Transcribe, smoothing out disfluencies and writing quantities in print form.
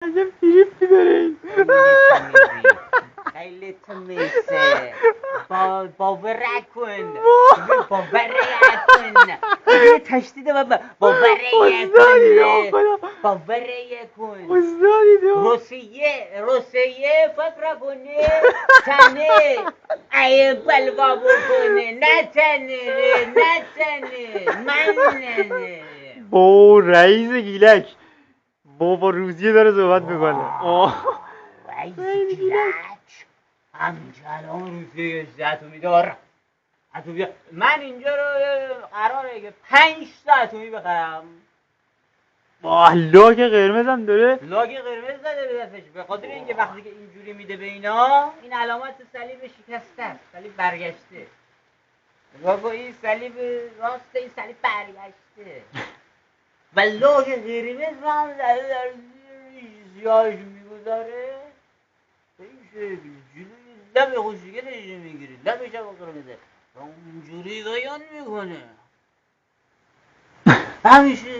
عجب فریبی داره این. خیلی تمیزه. باور کن. باور کن. یه تشدید باور کن. باور کن. روسیه فکر کنه تنه ای بلوا بکنه نه تنه من با رئیس گیلک با روسیه داره صحبت میکنه. رئیس گیلک همینجا الان روسیه اتمی داره. من اینجا رو قراره که 5 تا اتمی بخرم. لاک قرمز هم داره. لاک قرمز زده به دستش به خاطر اینکه وقتی که اینجوری میده به اینا این علامت صلیب شکسته است، صلیب برگشته. بابا این صلیب راسته، این صلیب برگشته و لاک قرمز هم زده در زیاش میگذاره به این شکل جلوی لب خوشگلش میگیره، لبش هم قرمزه و اونجوری بیان میکنه. همیشه